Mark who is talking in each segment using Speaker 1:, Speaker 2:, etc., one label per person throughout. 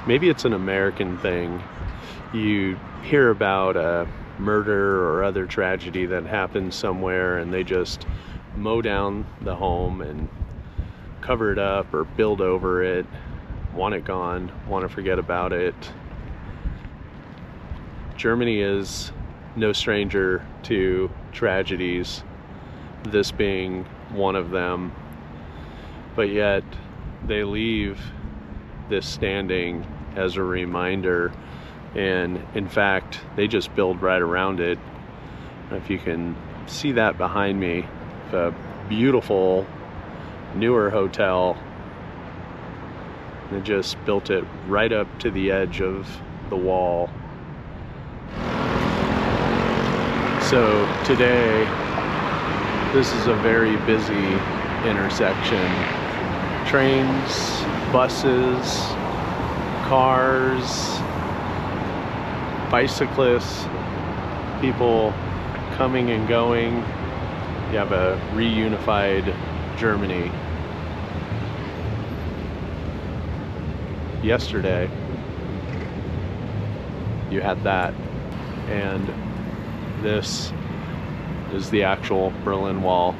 Speaker 1: maybe it's an American thing. You hear about a murder or other tragedy that happens somewhere and they just mow down the home and cover it up or build over it, want it gone, want to forget about it. Germany is no stranger to tragedies, this being one of them, but yet they leave this standing as a reminder, and in fact they just build right around it. If you can see that behind me, a beautiful newer hotel. They just built it right up to the edge of the wall. So today, this is a very busy intersection. Trains, buses, cars, bicyclists, people coming and going. You have a reunified Germany. Yesterday, you had that, and this is the actual Berlin Wall.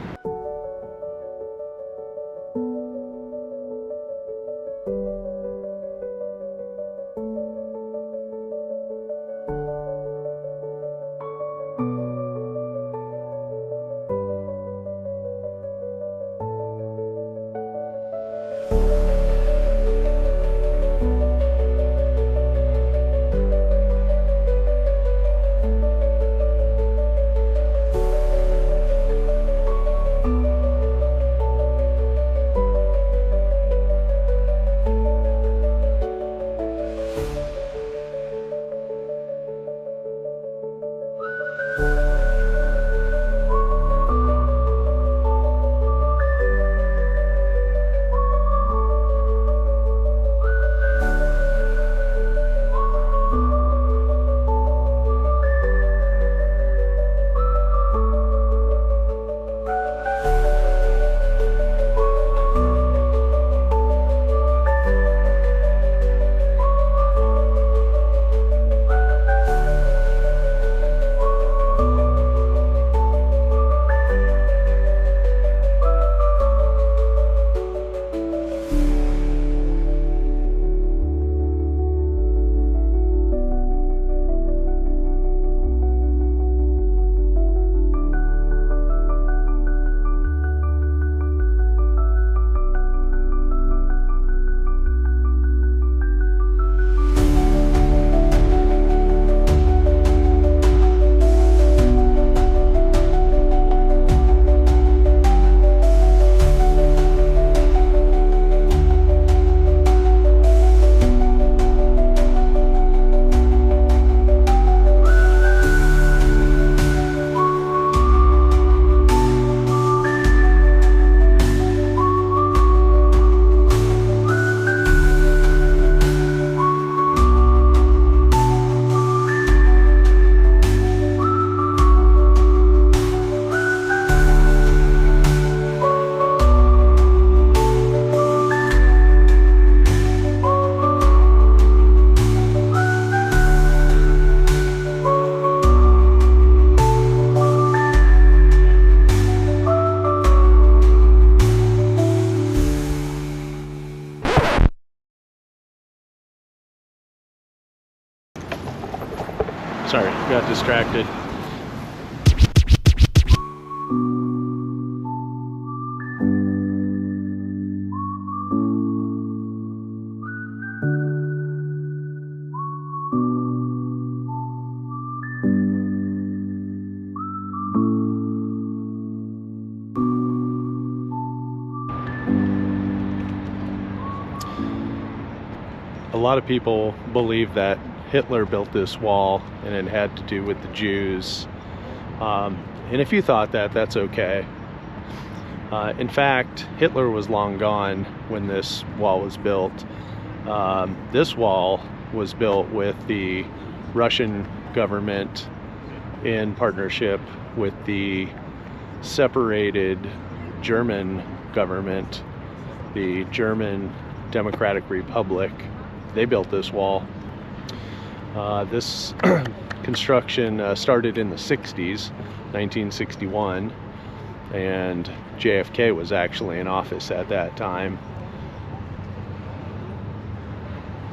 Speaker 1: Sorry, got distracted. A lot of people believe that Hitler built this wall and it had to do with the Jews. And if you thought that, that's okay. In fact, Hitler was long gone when this wall was built. This wall was built with the Russian government in partnership with the separated German government, the German Democratic Republic. they built this wall. This construction started in the 60s, 1961, and JFK was actually in office at that time.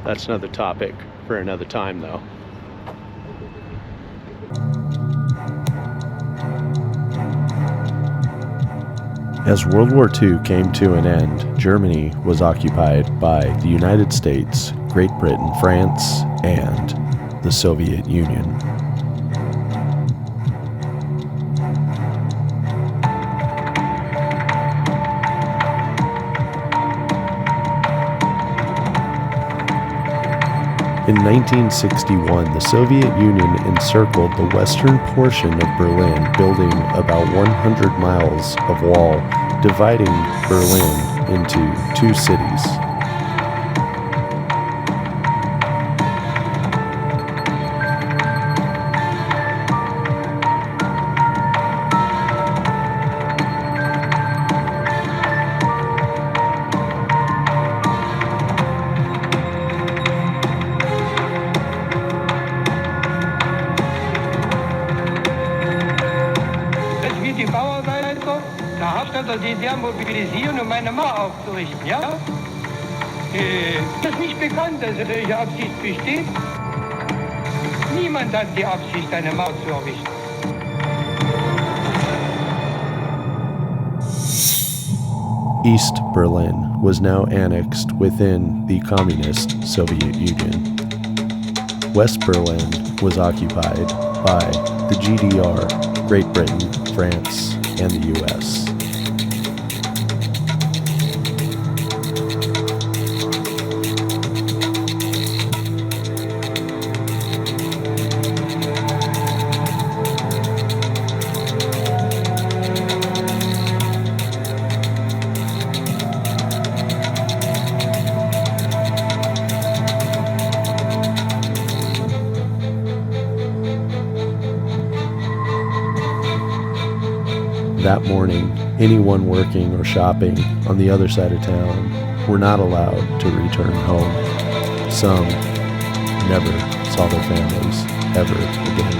Speaker 1: That's another topic for another time, though. As World War II came to an end, Germany was occupied by the United States, Great Britain, France, and the Soviet Union. In 1961, the Soviet Union encircled the western portion of Berlin, building about 100 miles of wall, dividing Berlin into two cities.
Speaker 2: DDR mobilisieren, eine Mauer aufzurichten, ja? Das ist nicht bekannt, dass solche Absicht besteht. Niemand hat die Absicht, eine Mauer zu errichten.
Speaker 1: East Berlin was now annexed within the Communist Soviet Union. West Berlin was occupied by the GDR, Great Britain, France, and the US. That morning, anyone working or shopping on the other side of town were not allowed to return home. Some never saw their families ever again.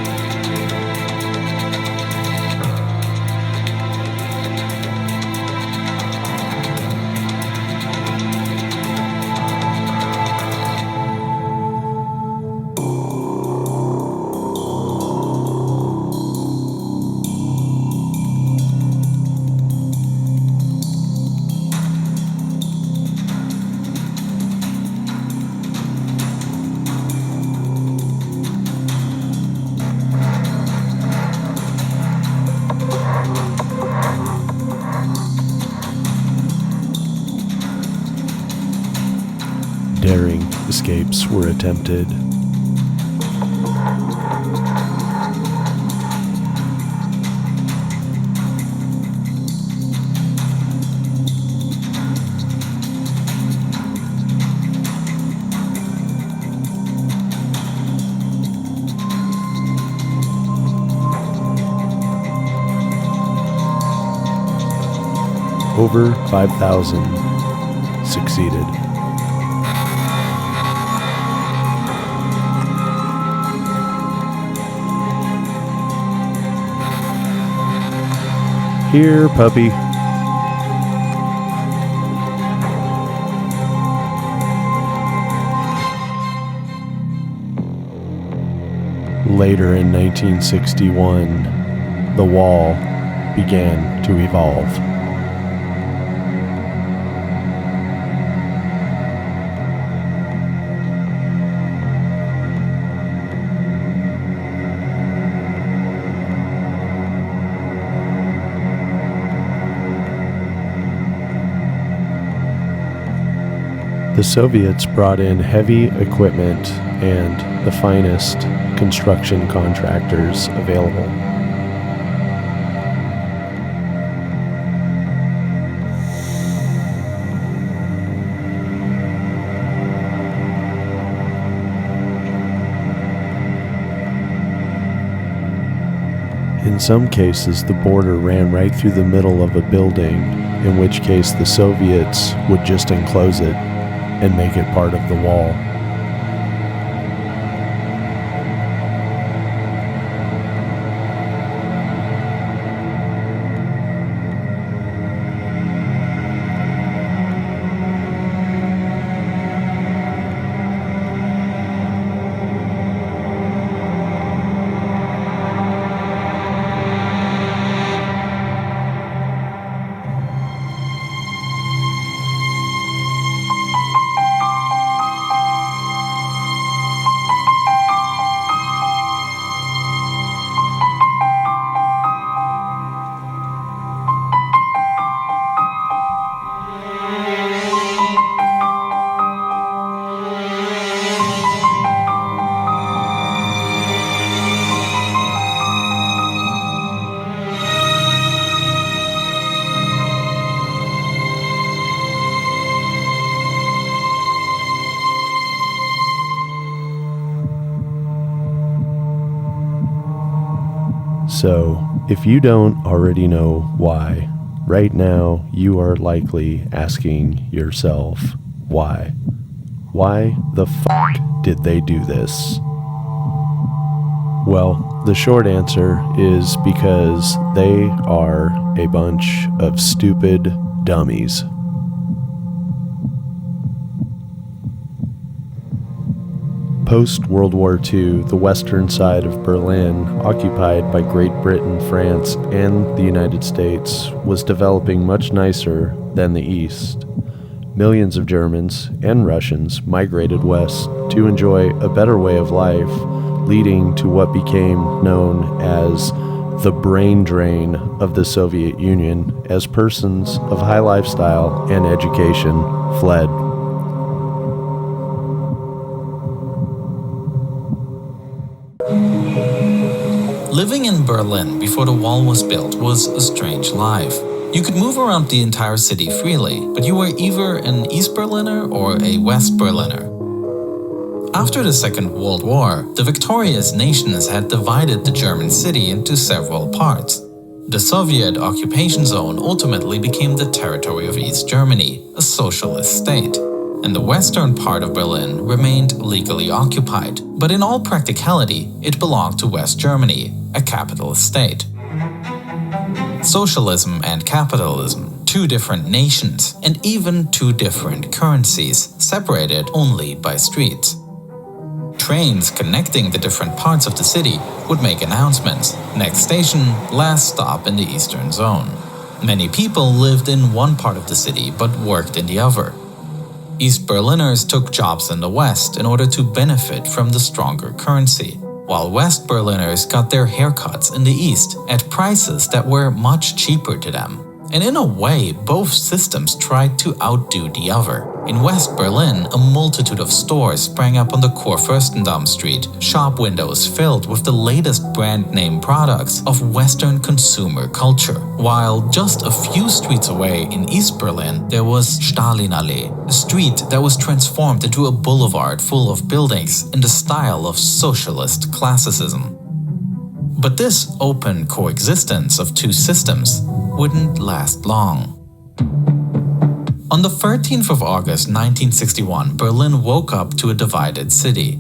Speaker 1: Daring escapes were attempted. Over 5,000 succeeded. Here, puppy. Later in 1961, the wall began to evolve. The Soviets brought in heavy equipment and the finest construction contractors available. In some cases, the border ran right through the middle of a building, in which case the Soviets would just enclose it and make it part of the wall. So, if you don't already know why, right now you are likely asking yourself, why? Why the fuck did they do this? Well, the short answer is because they are a bunch of stupid dummies. Post-World War II, the western side of Berlin, occupied by Great Britain, France, and the United States, was developing much nicer than the east. Millions of Germans and Russians migrated west to enjoy a better way of life, leading to what became known as the brain drain of the Soviet Union, as persons of high lifestyle and education fled.
Speaker 3: Living in Berlin before the wall was built was a strange life. You could move around the entire city freely, but you were either an East Berliner or a West Berliner. After the Second World War, the victorious nations had divided the German city into several parts. The Soviet occupation zone ultimately became the territory of East Germany, a socialist state, and the western part of Berlin remained legally occupied, but in all practicality, it belonged to West Germany, a capitalist state. Socialism and capitalism, two different nations, and even two different currencies, separated only by streets. Trains connecting the different parts of the city would make announcements: next station, last stop in the eastern zone. Many people lived in one part of the city but worked in the other. East Berliners took jobs in the West in order to benefit from the stronger currency, while West Berliners got their haircuts in the East at prices that were much cheaper to them. And in a way, both systems tried to outdo the other. In West Berlin, a multitude of stores sprang up on the Kurfürstendamm Street, shop windows filled with the latest brand name products of Western consumer culture. While just a few streets away in East Berlin, there was Stalinallee, a street that was transformed into a boulevard full of buildings in the style of socialist classicism. But this open coexistence of two systems wouldn't last long. On the 13th of August 1961, Berlin woke up to a divided city.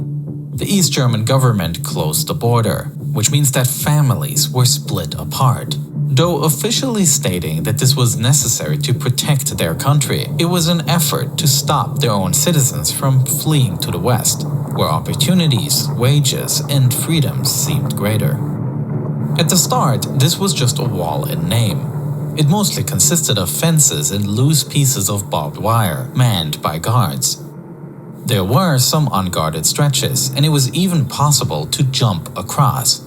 Speaker 3: The East German government closed the border, which means that families were split apart. Though officially stating that this was necessary to protect their country, it was an effort to stop their own citizens from fleeing to the West, where opportunities, wages, and freedoms seemed greater. At the start, this was just a wall in name. It mostly consisted of fences and loose pieces of barbed wire, manned by guards. There were some unguarded stretches, and it was even possible to jump across.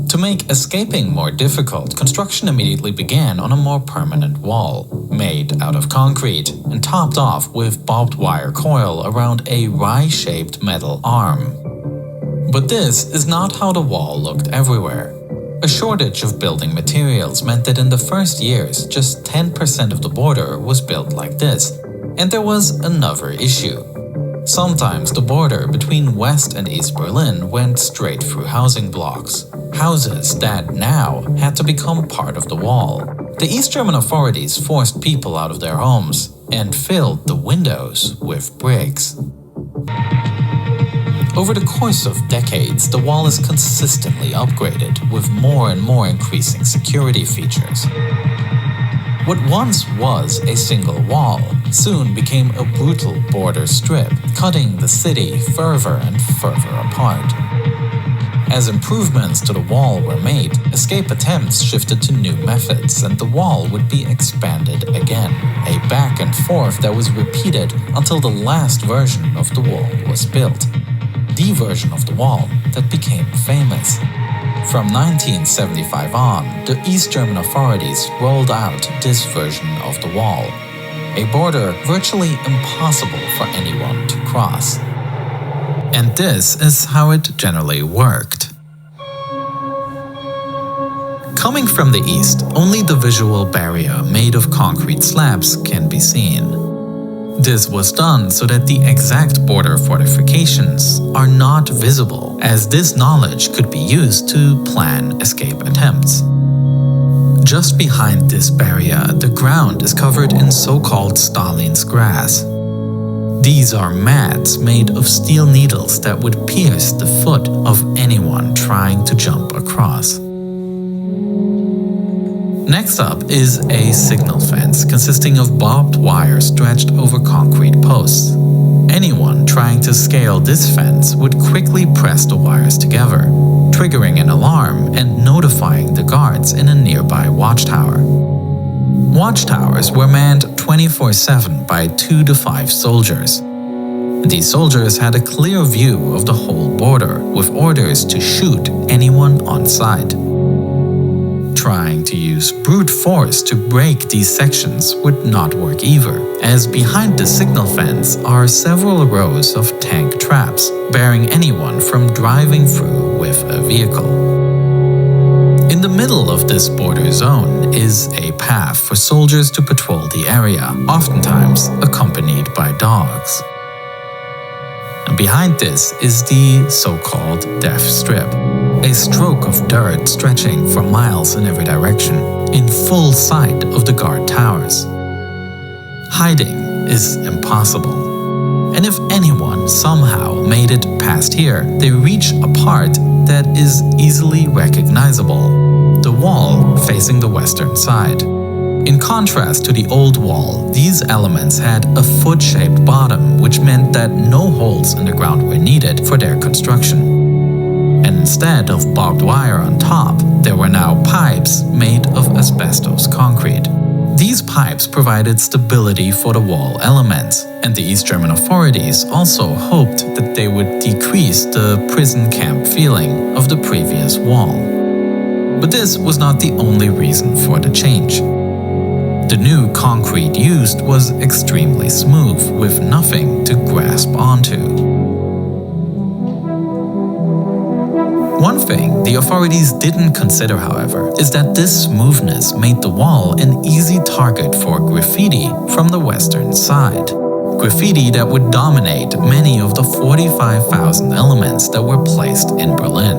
Speaker 3: To make escaping more difficult, construction immediately began on a more permanent wall, made out of concrete and topped off with barbed wire coil around a Y-shaped metal arm. But this is not how the wall looked everywhere. A shortage of building materials meant that in the first years, just 10% of the border was built like this. And there was another issue. Sometimes the border between West and East Berlin went straight through housing blocks. Houses that now had to become part of the wall. The East German authorities forced people out of their homes and filled the windows with bricks. Over the course of decades, the wall is consistently upgraded with more and more increasing security features. What once was a single wall soon became a brutal border strip, cutting the city further and further apart. As improvements to the wall were made, escape attempts shifted to new methods, and the wall would be expanded again, a back and forth that was repeated until the last version of the wall was built. The version of the wall that became famous. From 1975 on, the East German authorities rolled out this version of the wall, a border virtually impossible for anyone to cross. And this is how it generally worked. Coming from the east, only the visual barrier made of concrete slabs can be seen. This was done so that the exact border fortifications are not visible as this knowledge could be used to plan escape attempts. Just behind this barrier, the ground is covered in so-called Stalin's grass. These are mats made of steel needles that would pierce the foot of anyone trying to jump across. Next up is a signal fence consisting of barbed wire stretched over concrete posts. Anyone trying to scale this fence would quickly press the wires together, triggering an alarm and notifying the guards in a nearby watchtower. Watchtowers were manned 24/7 by 2 to 5 soldiers. These soldiers had a clear view of the whole border, with orders to shoot anyone on sight. Trying to use brute force to break these sections would not work either, as behind the signal fence are several rows of tank traps, barring anyone from driving through with a vehicle. In the middle of this border zone is a path for soldiers to patrol the area, oftentimes accompanied by dogs. And behind this is the so-called death strip, a stroke of dirt stretching for miles in every direction, in full sight of the guard towers. Hiding is impossible, and if anyone somehow made it past here, they reach a part that is easily recognizable: the wall facing the western side. In contrast to the old wall, these elements had a foot-shaped bottom, which meant that no holes in the ground were needed for their construction. And instead of barbed wire on top, there were now pipes made of asbestos concrete. These pipes provided stability for the wall elements, and the East German authorities also hoped that they would decrease the prison camp feeling of the previous wall. But this was not the only reason for the change. The new concrete used was extremely smooth, with nothing to grasp onto. One thing the authorities didn't consider, however, is that this smoothness made the wall an easy target for graffiti from the western side. Graffiti that would dominate many of the 45,000 elements that were placed in Berlin.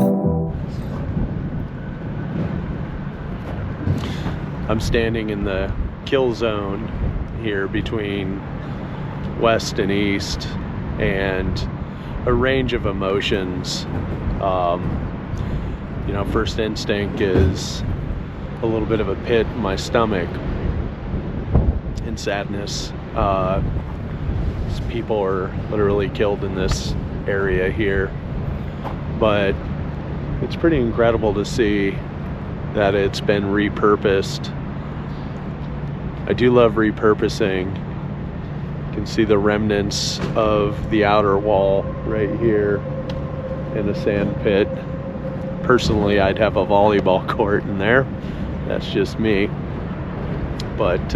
Speaker 1: I'm standing in the kill zone here between west and east, and a range of emotions. First instinct is a little bit of a pit in my stomach and sadness. People are literally killed in this area here, but it's pretty incredible to see that it's been repurposed. I do love repurposing. You can see the remnants of the outer wall right here in the sand pit. Personally, I'd have a volleyball court in there. That's just me. But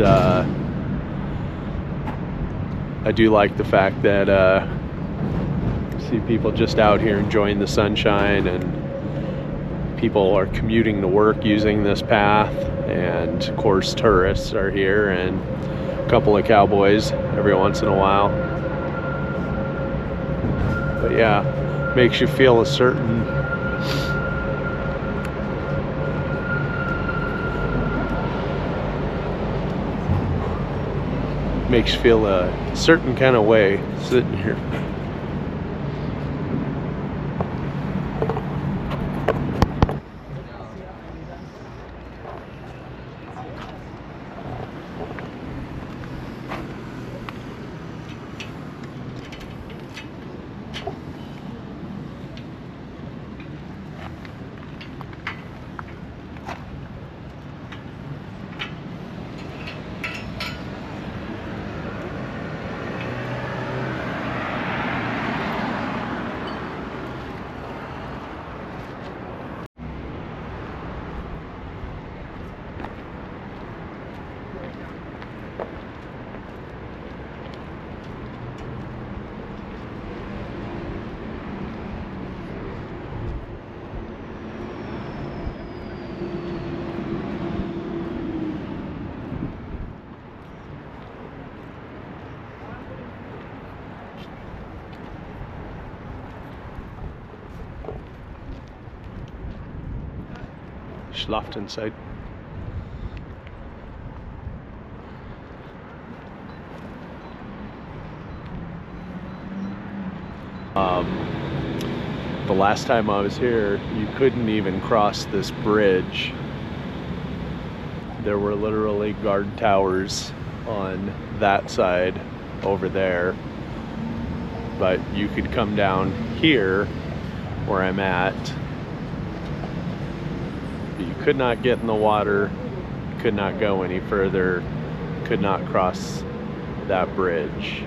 Speaker 1: I do like the fact that see people just out here enjoying the sunshine, and people are commuting to work using this path, and of course tourists are here, and a couple of cowboys every once in a while. But yeah, makes you feel a certain kind of way sitting here. schlaft inside. The last time I was here, you couldn't even cross this bridge. There were literally guard towers on that side over there, but you could come down here where I'm at, but you could not get in the water, could not go any further, could not cross that bridge.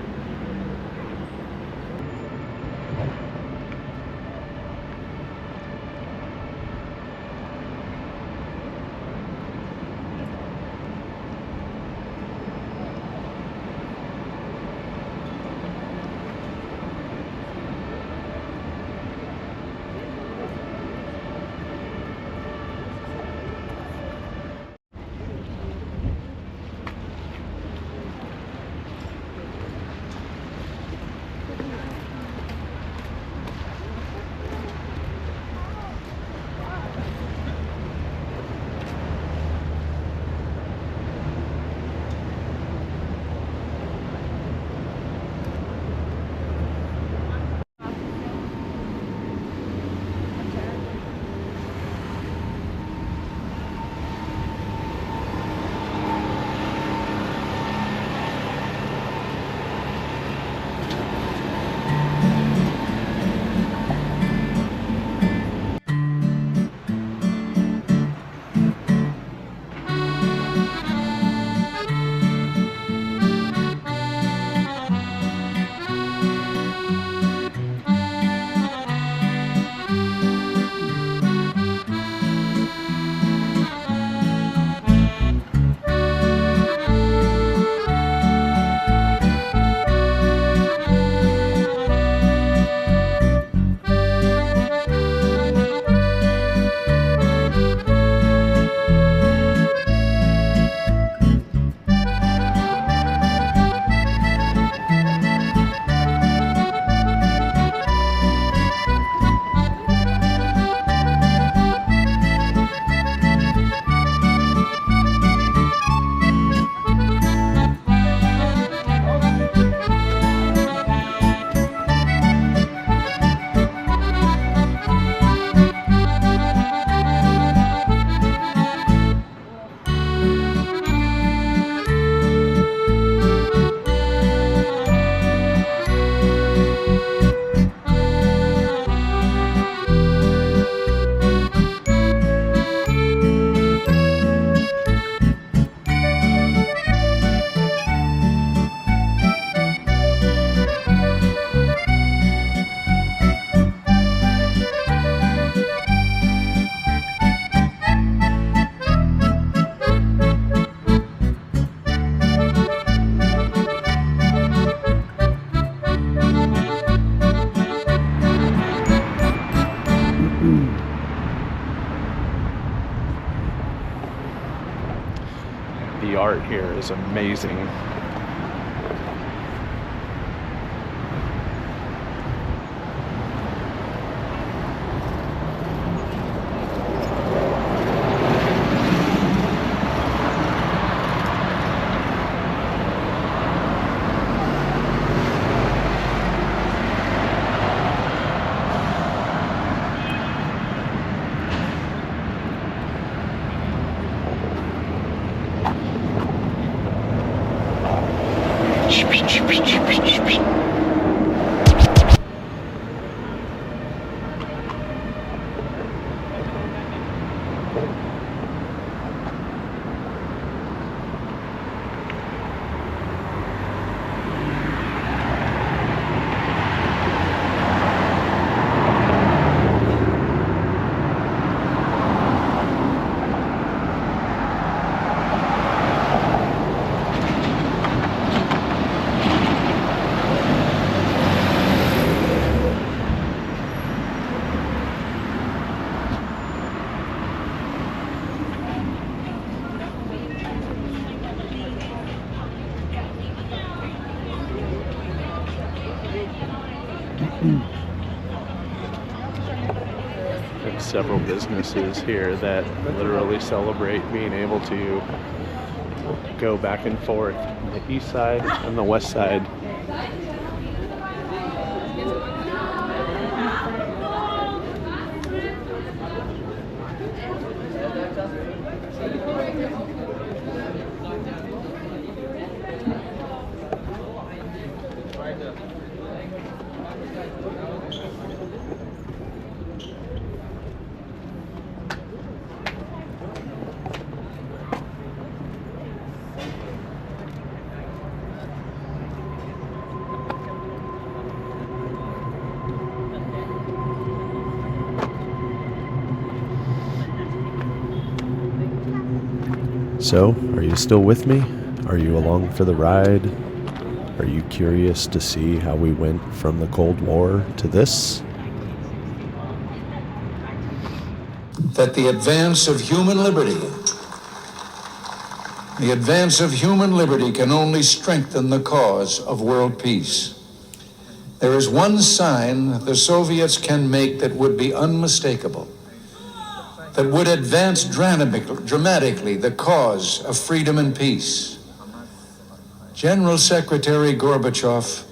Speaker 1: The art here is amazing. several businesses here that literally celebrate being able to go back and forth on the east side and the west side. So, are you still with me? Are you along for the ride? Are you curious to see how we went from the Cold War to this?
Speaker 4: That the advance of human liberty can only strengthen the cause of world peace. There is one sign the Soviets can make that would be unmistakable, that would advance dramatically the cause of freedom and peace. General Secretary Gorbachev,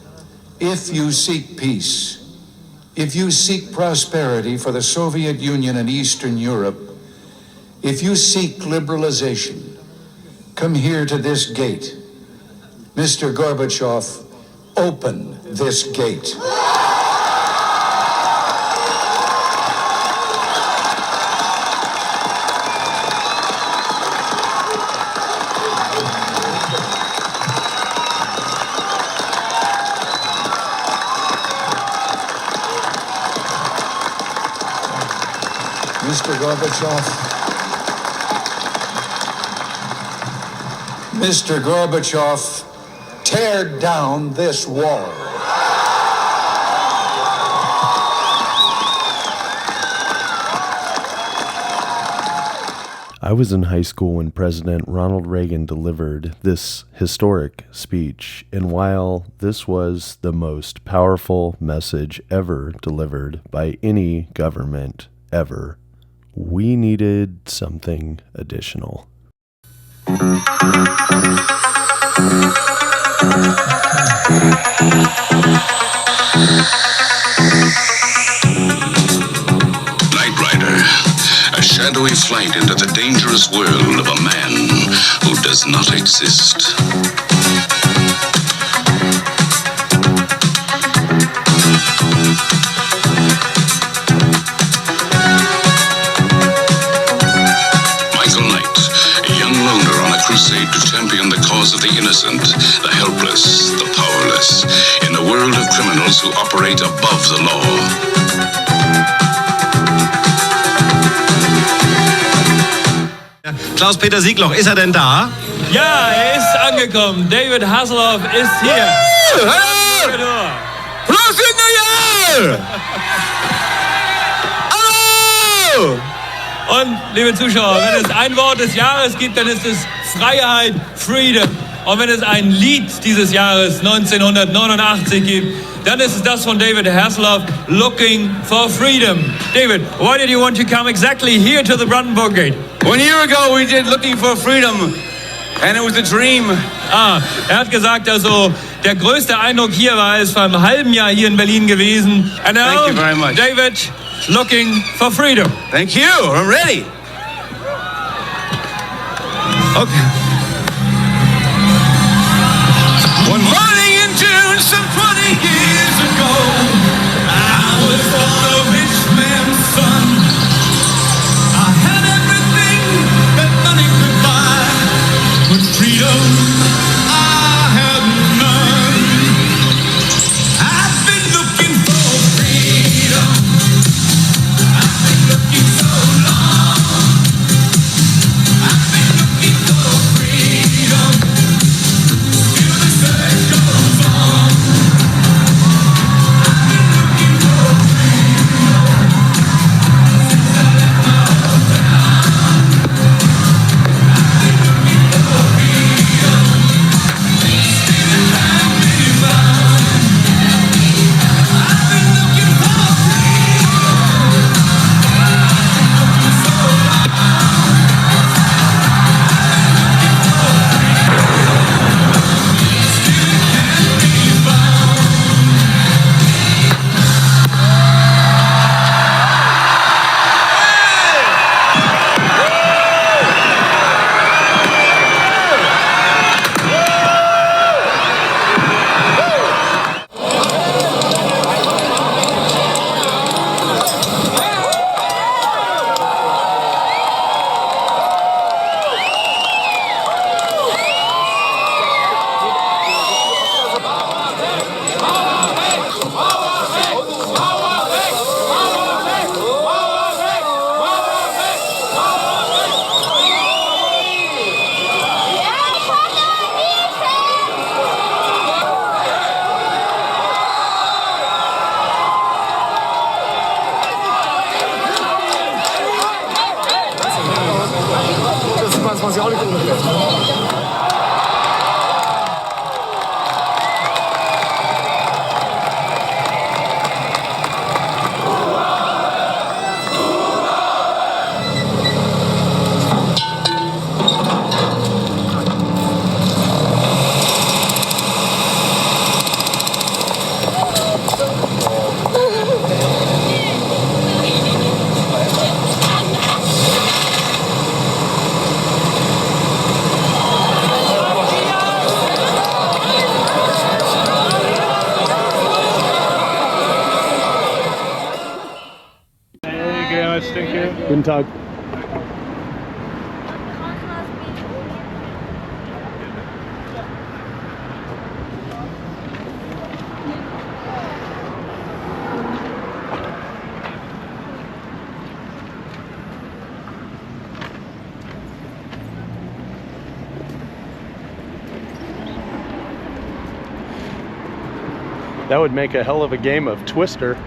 Speaker 4: if you seek peace, if you seek prosperity for the Soviet Union and Eastern Europe, if you seek liberalization, come here to this gate. Mr. Gorbachev, open this gate. Mr. Gorbachev, tear down this wall.
Speaker 1: I was in high school when President Ronald Reagan delivered this historic speech, and while this was the most powerful message ever delivered by any government ever, we needed something additional.
Speaker 5: Knight Rider, a shadowy flight into the dangerous world of a man who does not exist. Crusade to champion the cause of the innocent, the helpless, the powerless, in a world of criminals who operate above the law.
Speaker 6: Klaus-Peter Siegloch, ist er denn da?
Speaker 7: Ja, er ist angekommen. David Hasselhoff ist hier.
Speaker 6: Hallo! Prost Neujahr! Hallo!
Speaker 7: Und, liebe Zuschauer, wenn es ein Wort des Jahres gibt, dann ist es Freiheit, Freedom. Und wenn es ein Lied dieses Jahres 1989 gibt, dann ist es das von David Hasselhoff, Looking for Freedom. David, why did you want to come exactly here to the Brandenburg Gate?
Speaker 6: 1 year ago we did Looking for Freedom and it was a dream.
Speaker 7: Er hat gesagt, also der größte Eindruck hier war es vor einem halben Jahr hier in Berlin gewesen. And now,
Speaker 6: thank you very much.
Speaker 7: David, Looking for Freedom.
Speaker 6: Thank you, I'm ready. Okay. One morning in June, some 20 years ago, I was born a rich man's son. I had everything that money could buy, but freedom I had none. I've been looking for freedom. I've been looking so long. I've been looking for freedom. Till the search goes on. I've been looking for freedom since I left my hometown. I've been looking for freedom.
Speaker 8: Sie auch nicht ohne Fett.
Speaker 1: Guten Tag. That would make a hell of a game of Twister.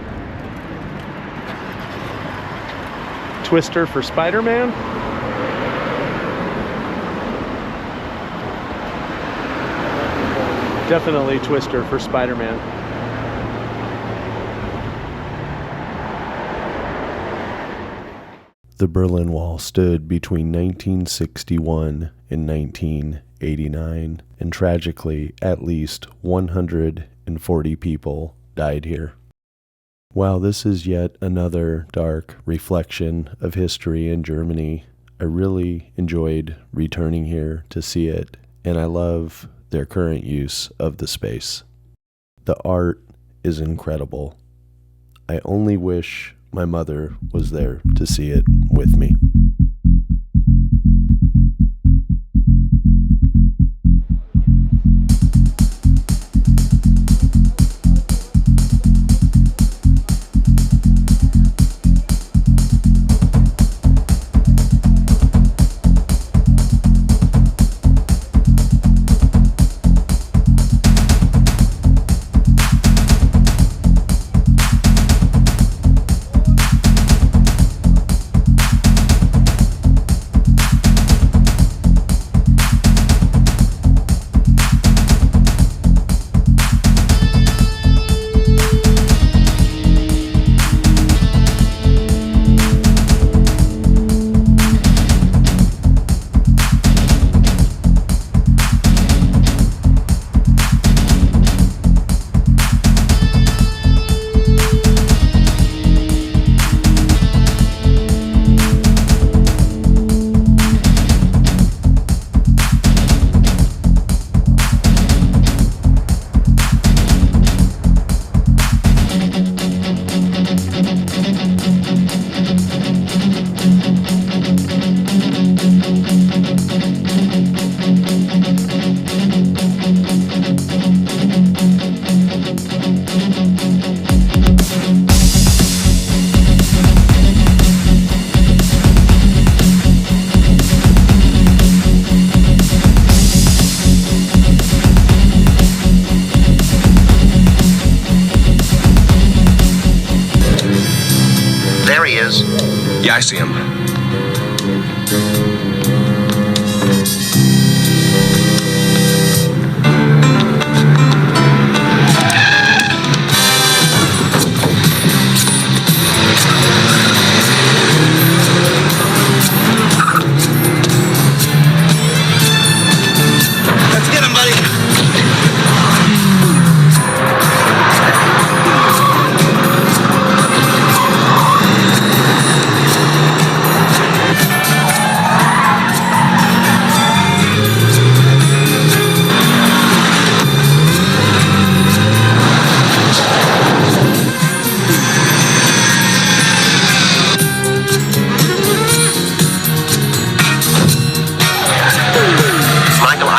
Speaker 1: Twister for Spider-Man? Definitely Twister for Spider-Man. The Berlin Wall stood between 1961 and 1989, and tragically, at least 140 people died here. While this is yet another dark reflection of history in Germany, I really enjoyed returning here to see it, and I love their current use of the space. The art is incredible. I only wish my mother was there to see it with me.
Speaker 9: Yeah, I see him.
Speaker 6: Let's get him, buddy.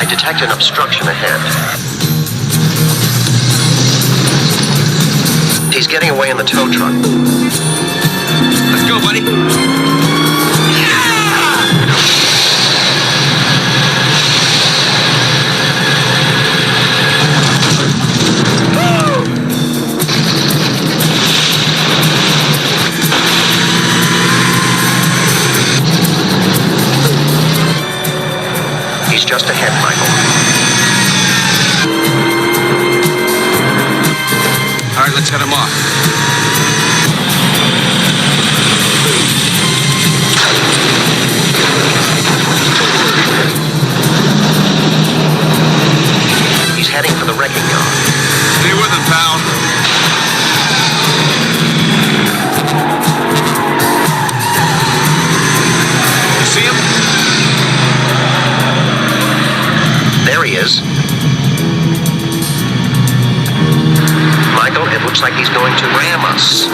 Speaker 9: Detect an obstruction ahead. He's getting away in the tow truck.
Speaker 6: Let's go, buddy.
Speaker 9: just ahead, Michael.
Speaker 5: All right, let's head him off.
Speaker 9: He's heading for the wrecking yard.
Speaker 5: Stay with him, pal. You see him?
Speaker 9: There he is. Michael, it looks like he's going to ram us.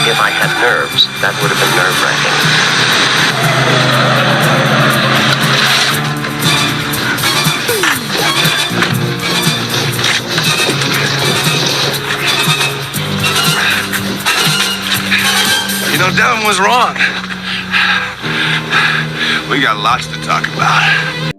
Speaker 9: If I had nerves, that would have been nerve-wracking.
Speaker 5: You know, Devin was wrong. We got lots to talk about.